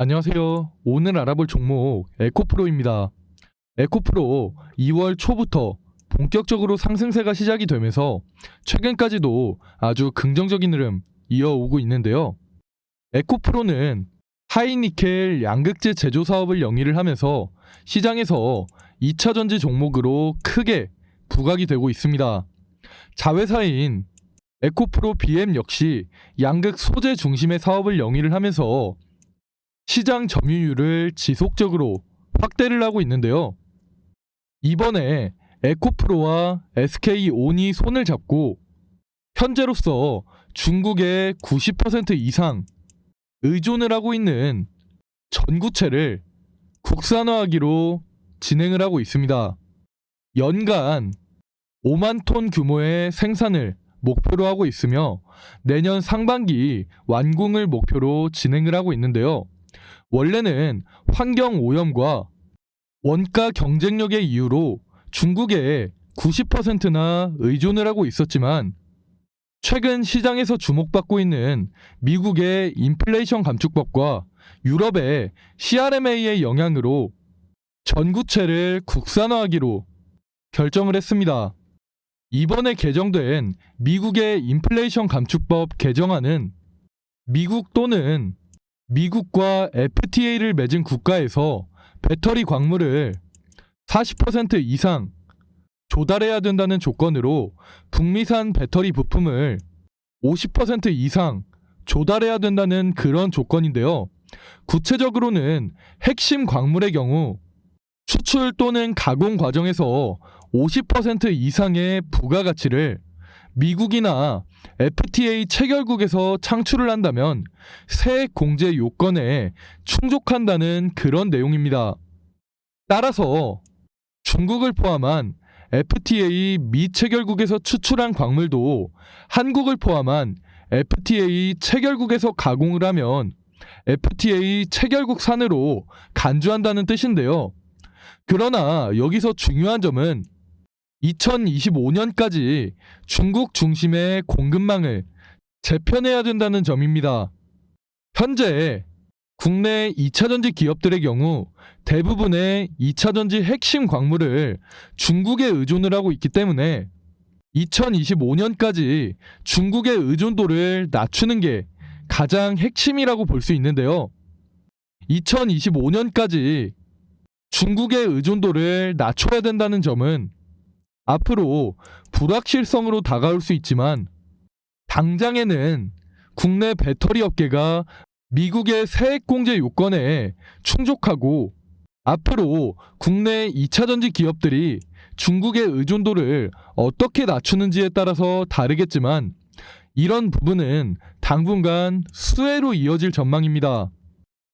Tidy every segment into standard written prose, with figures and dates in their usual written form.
안녕하세요. 오늘 알아볼 종목 에코프로입니다. 에코프로 2월 초부터 본격적으로 상승세가 시작이 되면서 최근까지도 아주 긍정적인 흐름 이어오고 있는데요. 에코프로는 하이니켈 양극재 제조 사업을 영위를 하면서 시장에서 2차 전지 종목으로 크게 부각이 되고 있습니다. 자회사인 에코프로 BM 역시 양극 소재 중심의 사업을 영위를 하면서 시장 점유율을 지속적으로 확대를 하고 있는데요. 이번에 에코프로와 SK온이 손을 잡고 현재로서 중국의 90% 이상 의존을 하고 있는 전구체를 국산화하기로 진행을 하고 있습니다. 연간 5만 톤 규모의 생산을 목표로 하고 있으며 내년 상반기 완공을 목표로 진행을 하고 있는데요. 원래는 환경 오염과 원가 경쟁력의 이유로 중국에 90%나 의존을 하고 있었지만 최근 시장에서 주목받고 있는 미국의 인플레이션 감축법과 유럽의 CRMA의 영향으로 전구체를 국산화하기로 결정을 했습니다. 이번에 개정된 미국의 인플레이션 감축법 개정안은 미국 또는 미국과 FTA를 맺은 국가에서 배터리 광물을 40% 이상 조달해야 된다는 조건으로 북미산 배터리 부품을 50% 이상 조달해야 된다는 그런 조건인데요. 구체적으로는 핵심 광물의 경우 수출 또는 가공 과정에서 50% 이상의 부가가치를 미국이나 FTA 체결국에서 창출을 한다면 세액 공제 요건에 충족한다는 그런 내용입니다. 따라서 중국을 포함한 FTA 미체결국에서 추출한 광물도 한국을 포함한 FTA 체결국에서 가공을 하면 FTA 체결국 산으로 간주한다는 뜻인데요. 그러나 여기서 중요한 점은 2025년까지 중국 중심의 공급망을 재편해야 된다는 점입니다. 현재 국내 2차전지 기업들의 경우 대부분의 2차전지 핵심 광물을 중국에 의존을 하고 있기 때문에 2025년까지 중국의 의존도를 낮추는 게 가장 핵심이라고 볼 수 있는데요. 2025년까지 중국의 의존도를 낮춰야 된다는 점은 앞으로 불확실성으로 다가올 수 있지만 당장에는 국내 배터리 업계가 미국의 세액 공제 요건에 충족하고 앞으로 국내 2차전지 기업들이 중국의 의존도를 어떻게 낮추는지에 따라서 다르겠지만 이런 부분은 당분간 수혜로 이어질 전망입니다.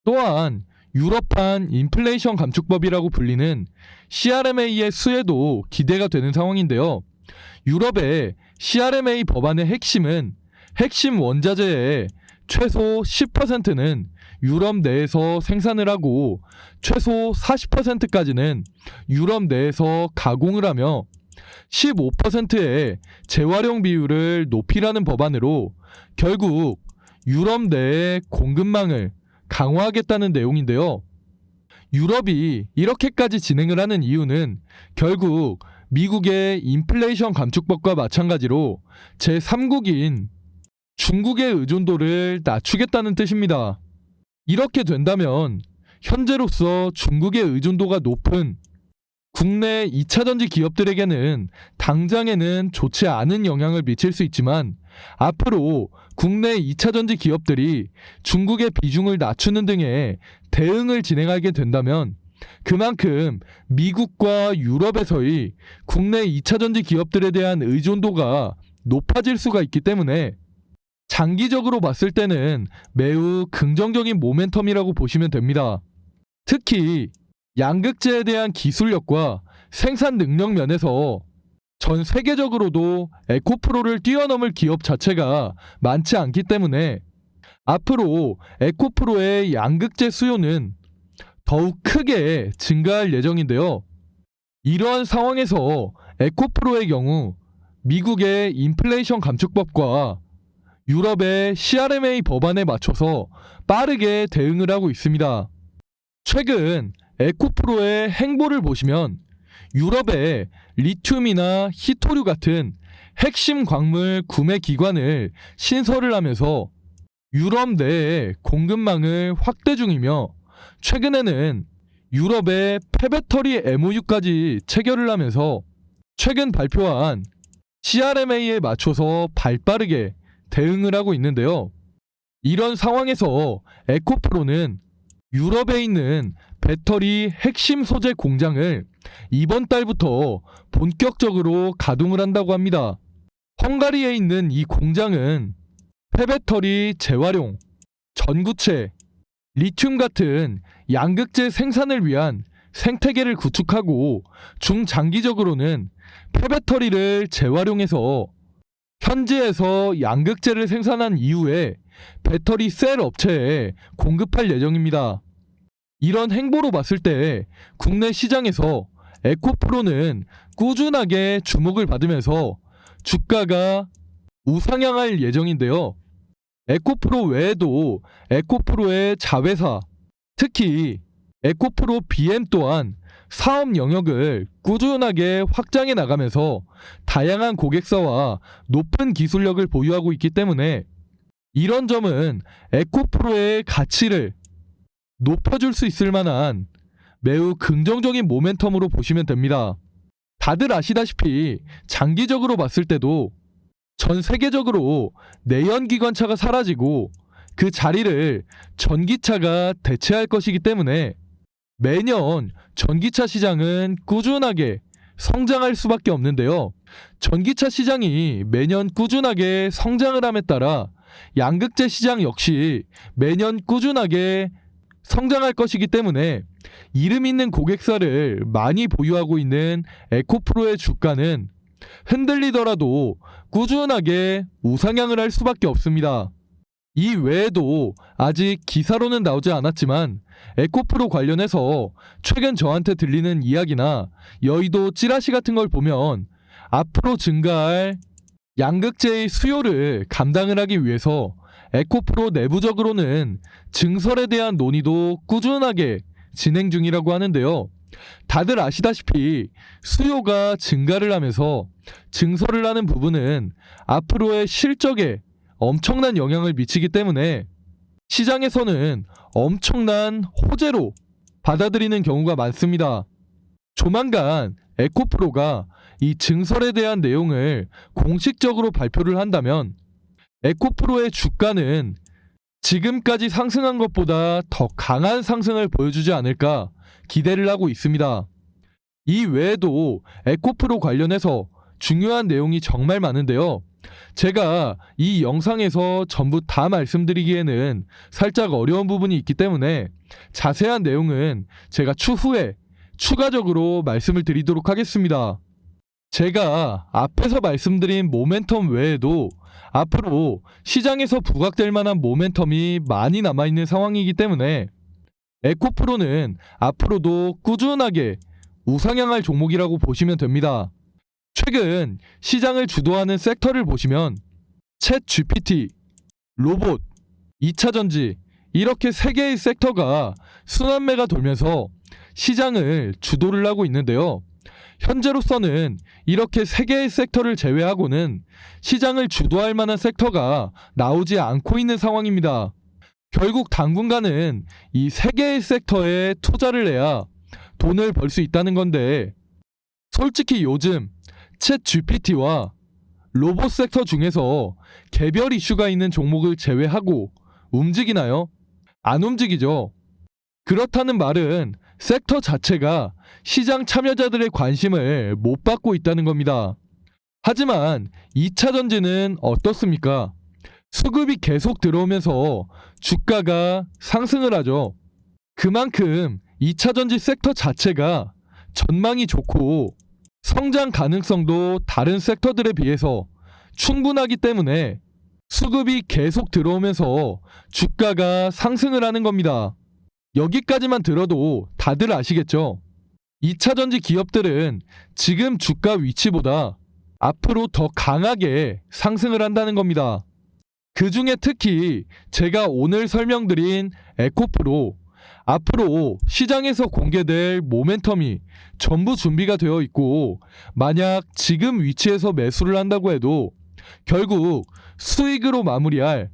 또한 유럽판 인플레이션 감축법이라고 불리는 CRMA의 수혜도 기대가 되는 상황인데요. 유럽의 CRMA 법안의 핵심은 핵심 원자재의 최소 10%는 유럽 내에서 생산을 하고 최소 40%까지는 유럽 내에서 가공을 하며 15%의 재활용 비율을 높이라는 법안으로 결국 유럽 내의 공급망을 강화하겠다는 내용인데요. 유럽이 이렇게까지 진행을 하는 이유는 결국 미국의 인플레이션 감축법과 마찬가지로 제3국인 중국의 의존도를 낮추겠다는 뜻입니다. 이렇게 된다면 현재로서 중국의 의존도가 높은 국내 2차전지 기업들에게는 당장에는 좋지 않은 영향을 미칠 수 있지만 앞으로 국내 2차전지 기업들이 중국의 비중을 낮추는 등의 대응을 진행하게 된다면 그만큼 미국과 유럽에서의 국내 2차전지 기업들에 대한 의존도가 높아질 수가 있기 때문에 장기적으로 봤을 때는 매우 긍정적인 모멘텀이라고 보시면 됩니다. 특히 양극재에 대한 기술력과 생산 능력 면에서 전 세계적으로도 에코프로를 뛰어넘을 기업 자체가 많지 않기 때문에 앞으로 에코프로의 양극재 수요는 더욱 크게 증가할 예정인데요. 이러한 상황에서 에코프로의 경우 미국의 인플레이션 감축법과 유럽의 CRMA 법안에 맞춰서 빠르게 대응을 하고 있습니다. 최근 에코프로의 행보를 보시면 유럽의 리튬이나 히토류 같은 핵심 광물 구매 기관을 신설을 하면서 유럽 내의 공급망을 확대 중이며, 최근에는 유럽의 폐배터리 MOU까지 체결을 하면서 최근 발표한 CRMA에 맞춰서 발빠르게 대응을 하고 있는데요. 이런 상황에서 에코프로는 유럽에 있는 배터리 핵심 소재 공장을 이번 달부터 본격적으로 가동을 한다고 합니다. 헝가리에 있는 이 공장은 폐배터리 재활용, 전구체, 리튬 같은 양극재 생산을 위한 생태계를 구축하고 중장기적으로는 폐배터리를 재활용해서 현지에서 양극재를 생산한 이후에 배터리 셀 업체에 공급할 예정입니다. 이런 행보로 봤을 때 국내 시장에서 에코프로는 꾸준하게 주목을 받으면서 주가가 우상향할 예정인데요. 에코프로 외에도 에코프로의 자회사, 특히 에코프로 BM 또한 사업 영역을 꾸준하게 확장해 나가면서 다양한 고객사와 높은 기술력을 보유하고 있기 때문에 이런 점은 에코프로의 가치를 높여줄 수 있을 만한 매우 긍정적인 모멘텀으로 보시면 됩니다. 다들 아시다시피 장기적으로 봤을 때도 전 세계적으로 내연기관차가 사라지고 그 자리를 전기차가 대체할 것이기 때문에 매년 전기차 시장은 꾸준하게 성장할 수밖에 없는데요. 전기차 시장이 매년 꾸준하게 성장을 함에 따라 양극재 시장 역시 매년 꾸준하게 성장할 것이기 때문에 이름 있는 고객사를 많이 보유하고 있는 에코프로의 주가는 흔들리더라도 꾸준하게 우상향을 할 수밖에 없습니다. 이 외에도 아직 기사로는 나오지 않았지만 에코프로 관련해서 최근 저한테 들리는 이야기나 여의도 찌라시 같은 걸 보면 앞으로 증가할 양극재의 수요를 감당을 하기 위해서 에코프로 내부적으로는 증설에 대한 논의도 꾸준하게 진행 중이라고 하는데요. 다들 아시다시피 수요가 증가를 하면서 증설을 하는 부분은 앞으로의 실적에 엄청난 영향을 미치기 때문에 시장에서는 엄청난 호재로 받아들이는 경우가 많습니다. 조만간 에코프로가 이 증설에 대한 내용을 공식적으로 발표를 한다면 에코프로의 주가는 지금까지 상승한 것보다 더 강한 상승을 보여주지 않을까 기대를 하고 있습니다. 이 외에도 에코프로 관련해서 중요한 내용이 정말 많은데요. 제가 이 영상에서 전부 다 말씀드리기에는 살짝 어려운 부분이 있기 때문에 자세한 내용은 제가 추후에 추가적으로 말씀을 드리도록 하겠습니다. 제가 앞에서 말씀드린 모멘텀 외에도 앞으로 시장에서 부각될 만한 모멘텀이 많이 남아있는 상황이기 때문에 에코프로는 앞으로도 꾸준하게 우상향할 종목이라고 보시면 됩니다. 최근 시장을 주도하는 섹터를 보시면 챗 GPT, 로봇, 2차전지 이렇게 세 개의 섹터가 순환매가 돌면서 시장을 주도를 하고 있는데요. 현재로서는 이렇게 세 개의 섹터를 제외하고는 시장을 주도할 만한 섹터가 나오지 않고 있는 상황입니다. 결국 당분간은 이 세 개의 섹터에 투자를 해야 돈을 벌 수 있다는 건데, 솔직히 요즘 챗 GPT와 로봇 섹터 중에서 개별 이슈가 있는 종목을 제외하고 움직이나요? 안 움직이죠. 그렇다는 말은 섹터 자체가 시장 참여자들의 관심을 못 받고 있다는 겁니다. 하지만 2차 전지는 어떻습니까? 수급이 계속 들어오면서 주가가 상승을 하죠. 그만큼 2차 전지 섹터 자체가 전망이 좋고 성장 가능성도 다른 섹터들에 비해서 충분하기 때문에 수급이 계속 들어오면서 주가가 상승을 하는 겁니다. 여기까지만 들어도 다들 아시겠죠? 2차 전지 기업들은 지금 주가 위치보다 앞으로 더 강하게 상승을 한다는 겁니다. 그 중에 특히 제가 오늘 설명드린 에코프로, 앞으로 시장에서 공개될 모멘텀이 전부 준비가 되어 있고, 만약 지금 위치에서 매수를 한다고 해도 결국 수익으로 마무리할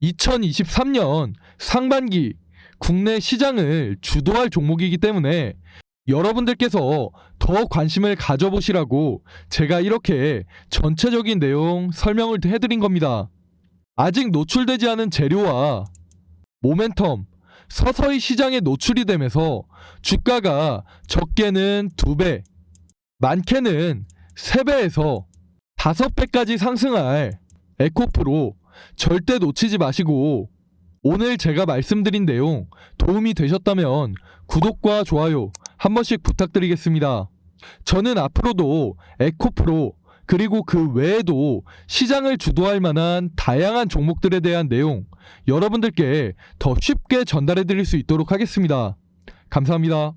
2023년 상반기 국내 시장을 주도할 종목이기 때문에 여러분들께서 더 관심을 가져보시라고 제가 이렇게 전체적인 내용 설명을 해드린 겁니다. 아직 노출되지 않은 재료와 모멘텀, 서서히 시장에 노출이 되면서 주가가 적게는 2배, 많게는 3배에서 5배까지 상승할 에코프로 절대 놓치지 마시고, 오늘 제가 말씀드린 내용 도움이 되셨다면 구독과 좋아요 한 번씩 부탁드리겠습니다. 저는 앞으로도 에코프로 그리고 그 외에도 시장을 주도할 만한 다양한 종목들에 대한 내용 여러분들께 더 쉽게 전달해 드릴 수 있도록 하겠습니다. 감사합니다.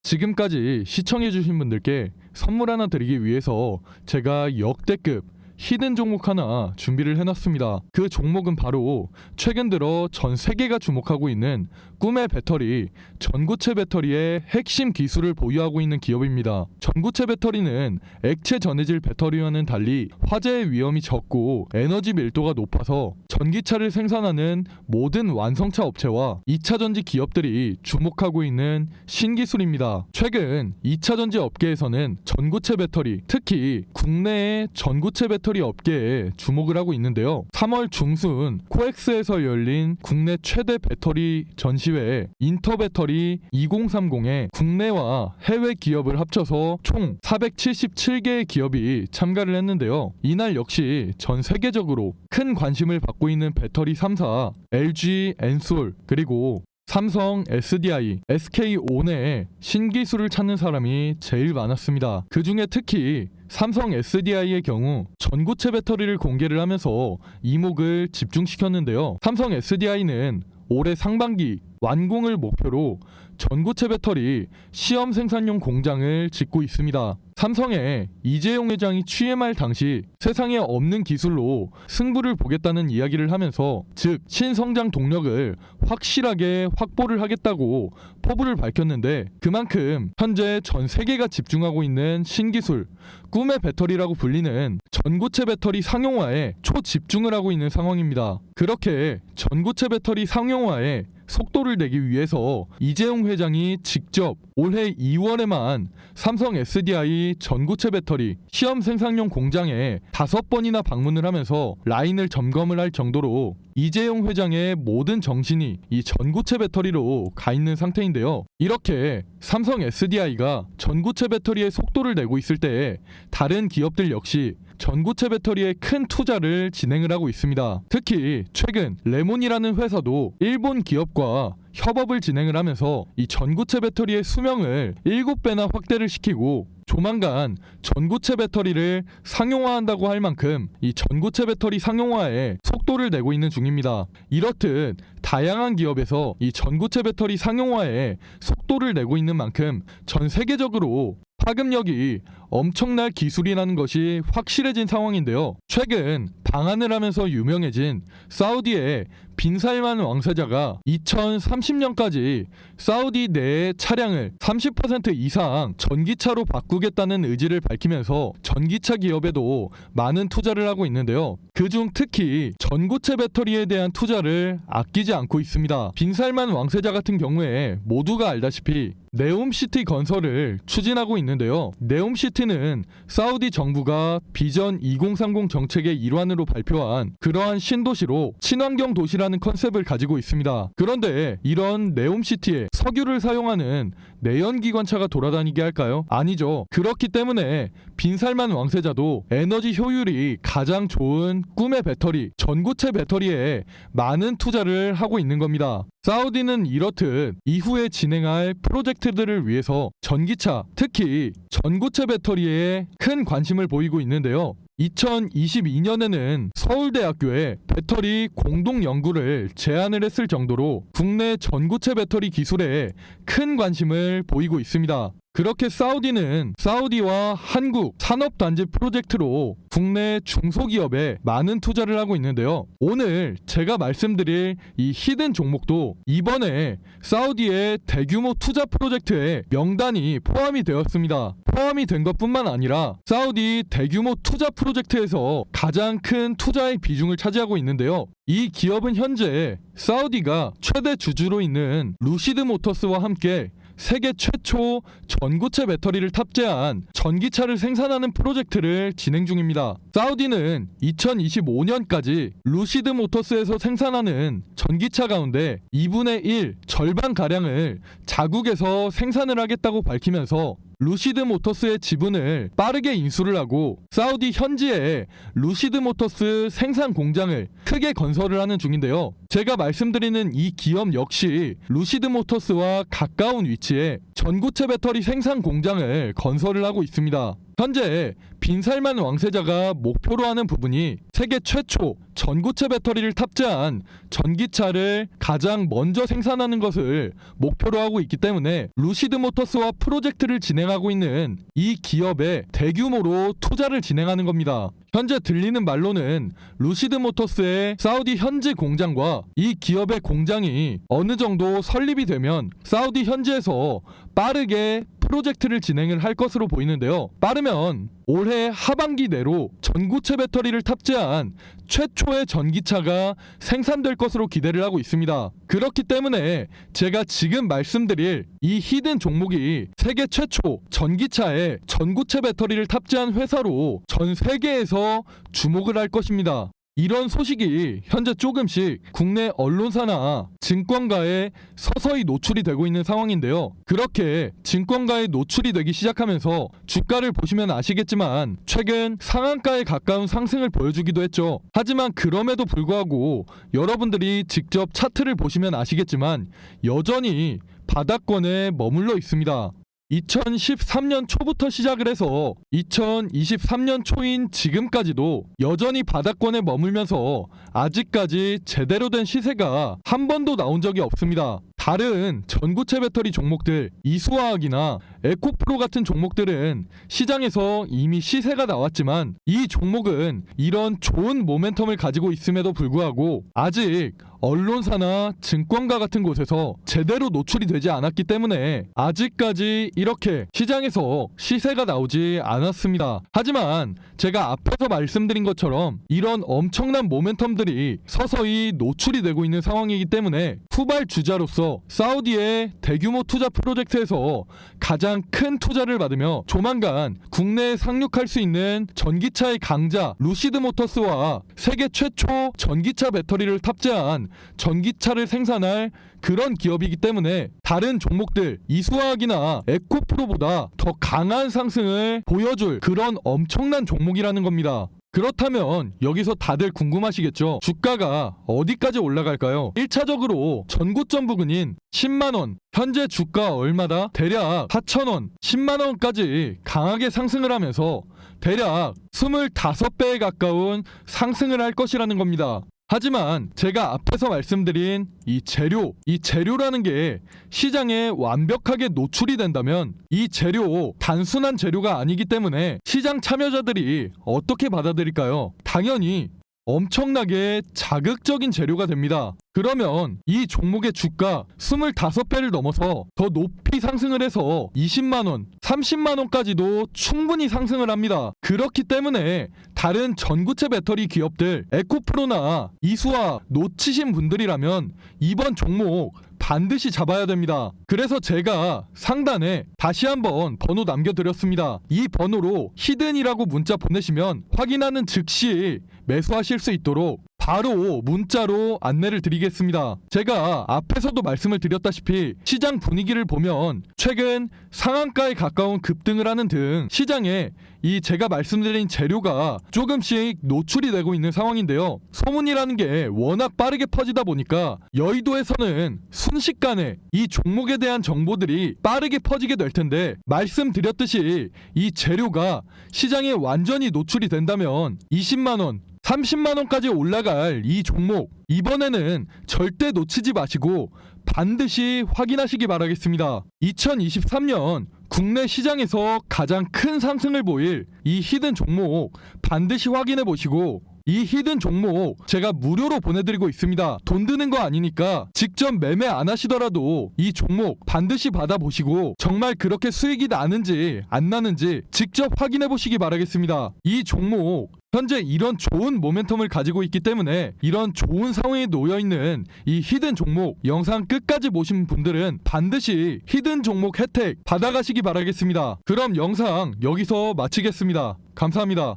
지금까지 시청해 주신 분들께 선물 하나 드리기 위해서 제가 역대급 히든 종목 하나 준비를 해놨습니다. 그 종목은 바로 최근 들어 전 세계가 주목하고 있는 꿈의 배터리, 전고체 배터리의 핵심 기술을 보유하고 있는 기업입니다. 전고체 배터리는 액체 전해질 배터리와는 달리 화재의 위험이 적고 에너지 밀도가 높아서 전기차를 생산하는 모든 완성차 업체와 2차전지 기업들이 주목하고 있는 신기술입니다. 최근 2차전지 업계에서는 전고체 배터리, 특히 국내의 전고체 배터리 업계에 주목을 하고 있는데요. 3월 중순 코엑스에서 열린 국내 최대 배터리 전시회에 인터배터리 2030의 국내와 해외 기업을 합쳐서 총 477개의 기업이 참가를 했는데요. 이날 역시 전 세계적으로 큰 관심을 받고 있는 배터리 3사 LG 엔솔 그리고 삼성 SDI, SK온의 신기술을 찾는 사람이 제일 많았습니다. 그 중에 특히 삼성 SDI의 경우 전고체 배터리를 공개를 하면서 이목을 집중시켰는데요. 삼성 SDI는 올해 상반기 완공을 목표로 전고체 배터리 시험 생산용 공장을 짓고 있습니다. 삼성의 이재용 회장이 취임할 당시 세상에 없는 기술로 승부를 보겠다는 이야기를 하면서, 즉 신성장 동력을 확실하게 확보를 하겠다고 포부를 밝혔는데, 그만큼 현재 전 세계가 집중하고 있는 신기술, 꿈의 배터리라고 불리는 전고체 배터리 상용화에 초집중을 하고 있는 상황입니다. 그렇게 전고체 배터리 상용화에 속도를 내기 위해서 이재용 회장이 직접 올해 2월에만 삼성 SDI 전고체 배터리 시험 생산용 공장에 5번이나 방문을 하면서 라인을 점검을 할 정도로 이재용 회장의 모든 정신이 이 전고체 배터리로 가 있는 상태인데요. 이렇게 삼성 SDI가 전고체 배터리의 속도를 내고 있을 때 다른 기업들 역시 전고체 배터리에 큰 투자를 진행을 하고 있습니다. 특히 최근 레몬이라는 회사도 일본 기업과 협업을 진행을 하면서 이 전고체 배터리의 수명을 7배나 확대를 시키고, 조만간 전고체 배터리를 상용화한다고 할 만큼 이 전고체 배터리 상용화에 속도를 내고 있는 중입니다. 이렇듯 다양한 기업에서 이 전고체 배터리 상용화에 속도를 내고 있는 만큼 전 세계적으로 파급력이 엄청날 기술이라는 것이 확실해진 상황인데요. 최근 방한을 하면서 유명해진 사우디의 빈살만 왕세자가 2030년까지 사우디 내의 차량을 30% 이상 전기차로 바꾸겠다는 의지를 밝히면서 전기차 기업에도 많은 투자를 하고 있는데요. 그중 특히 전고체 배터리에 대한 투자를 아끼지 않고 있습니다. 빈살만 왕세자 같은 경우에 모두가 알다시피 네옴시티 건설을 추진하고 있는데요. 네옴시티는 사우디 정부가 비전 2030 정책의 일환으로 발표한 그러한 신도시로 친환경 도시라는 컨셉을 가지고 있습니다. 그런데 이런 네옴시티에 석유를 사용하는 내연기관차가 돌아다니게 할까요? 아니죠. 그렇기 때문에 빈살만 왕세자도 에너지 효율이 가장 좋은 꿈의 배터리, 전고체 배터리에 많은 투자를 하고 있는 겁니다. 사우디는 이렇듯 이후에 진행할 프로젝트들을 위해서 전기차, 특히 전고체 배터리에 큰 관심을 보이고 있는데요. 2022년에는 서울대학교에 배터리 공동 연구를 제안을 했을 정도로 국내 전고체 배터리 기술에 큰 관심을 보이고 있습니다. 그렇게 사우디와 한국 산업단지 프로젝트로 국내 중소기업에 많은 투자를 하고 있는데요. 오늘 제가 말씀드릴 이 히든 종목도 이번에 사우디의 대규모 투자 프로젝트에 명단이 포함이 되었습니다. 포함이 된 것뿐만 아니라 사우디 대규모 투자 프로젝트에서 가장 큰 투자의 비중을 차지하고 있는데요. 이 기업은 현재 사우디가 최대 주주로 있는 루시드 모터스와 함께 세계 최초 전고체 배터리를 탑재한 전기차를 생산하는 프로젝트를 진행 중입니다. 사우디는 2025년까지 루시드 모터스에서 생산하는 전기차 가운데 2분의 1 절반가량을 자국에서 생산을 하겠다고 밝히면서 루시드 모터스의 지분을 빠르게 인수를 하고 사우디 현지에 루시드 모터스 생산 공장을 크게 건설을 하는 중인데요. 제가 말씀드리는 이 기업 역시 루시드 모터스와 가까운 위치에 전고체 배터리 생산 공장을 건설을 하고 있습니다. 현재 빈살만 왕세자가 목표로 하는 부분이 세계 최초 전고체 배터리를 탑재한 전기차를 가장 먼저 생산하는 것을 목표로 하고 있기 때문에 루시드 모터스와 프로젝트를 진행하고 있는 이 기업에 대규모로 투자를 진행하는 겁니다. 현재 들리는 말로는 루시드 모터스의 사우디 현지 공장과 이 기업의 공장이 어느 정도 설립이 되면 사우디 현지에서 빠르게 프로젝트를 진행을 할 것으로 보이는데요. 빠르면 올해 하반기 내로 전고체 배터리를 탑재한 최초의 전기차가 생산될 것으로 기대를 하고 있습니다. 그렇기 때문에 제가 지금 말씀드릴 이 히든 종목이 세계 최초 전기차에 전고체 배터리를 탑재한 회사로 전 세계에서 주목을 할 것입니다. 이런 소식이 현재 조금씩 국내 언론사나 증권가에 서서히 노출이 되고 있는 상황인데요. 그렇게 증권가에 노출이 되기 시작하면서 주가를 보시면 아시겠지만 최근 상한가에 가까운 상승을 보여주기도 했죠. 하지만 그럼에도 불구하고 여러분들이 직접 차트를 보시면 아시겠지만 여전히 바닥권에 머물러 있습니다. 2013년 초부터 시작을 해서 2023년 초인 지금까지도 여전히 바닥권에 머물면서 아직까지 제대로 된 시세가 한 번도 나온 적이 없습니다. 다른 전고체 배터리 종목들 이수화학이나 에코프로 같은 종목들은 시장에서 이미 시세가 나왔지만 이 종목은 이런 좋은 모멘텀을 가지고 있음에도 불구하고 아직 언론사나 증권가 같은 곳에서 제대로 노출이 되지 않았기 때문에 아직까지 이렇게 시장에서 시세가 나오지 않았습니다. 하지만 제가 앞에서 말씀드린 것처럼 이런 엄청난 모멘텀들이 서서히 노출이 되고 있는 상황이기 때문에 후발주자로서 사우디의 대규모 투자 프로젝트에서 가장 큰 투자를 받으며 조만간 국내에 상륙할 수 있는 전기차의 강자 루시드 모터스와 세계 최초 전기차 배터리를 탑재한 전기차를 생산할 그런 기업이기 때문에 다른 종목들 이수화학이나 에코프로보다 더 강한 상승을 보여줄 그런 엄청난 종목이라는 겁니다. 그렇다면 여기서 다들 궁금하시겠죠? 주가가 어디까지 올라갈까요? 1차적으로 전고점 부근인 10만원, 현재 주가 얼마다? 대략 4천원, 10만원까지 강하게 상승을 하면서 대략 25배에 가까운 상승을 할 것이라는 겁니다. 하지만 제가 앞에서 말씀드린 이 재료라는 게 시장에 완벽하게 노출이 된다면 이 재료 단순한 재료가 아니기 때문에 시장 참여자들이 어떻게 받아들일까요? 당연히 엄청나게 자극적인 재료가 됩니다. 그러면 이 종목의 주가 25배를 넘어서 더 높이 상승을 해서 20만원, 30만원까지도 충분히 상승을 합니다. 그렇기 때문에 다른 전고체 배터리 기업들 에코프로나 이수화 놓치신 분들이라면 이번 종목 반드시 잡아야 됩니다. 그래서 제가 상단에 다시 한번 번호 남겨드렸습니다. 이 번호로 히든이라고 문자 보내시면 확인하는 즉시 매수하실 수 있도록 바로 문자로 안내를 드리겠습니다. 제가 앞에서도 말씀을 드렸다시피 시장 분위기를 보면 최근 상한가에 가까운 급등을 하는 등 시장에 이 제가 말씀드린 재료가 조금씩 노출이 되고 있는 상황인데요. 소문이라는 게 워낙 빠르게 퍼지다 보니까 여의도에서는 순식간에 이 종목에 대한 정보들이 빠르게 퍼지게 될 텐데 말씀드렸듯이 이 재료가 시장에 완전히 노출이 된다면 20만원, 30만 원까지 올라갈 이 종목, 이번에는 절대 놓치지 마시고 반드시 확인하시기 바라겠습니다. 2023년 국내 시장에서 가장 큰 상승을 보일 이 히든 종목 반드시 확인해 보시고, 이 히든 종목 제가 무료로 보내드리고 있습니다. 돈 드는 거 아니니까 직접 매매 안 하시더라도 이 종목 반드시 받아보시고 정말 그렇게 수익이 나는지 안 나는지 직접 확인해 보시기 바라겠습니다. 이 종목 현재 이런 좋은 모멘텀을 가지고 있기 때문에 이런 좋은 상황에 놓여있는 이 히든 종목 영상 끝까지 보신 분들은 반드시 히든 종목 혜택 받아가시기 바라겠습니다. 그럼 영상 여기서 마치겠습니다. 감사합니다.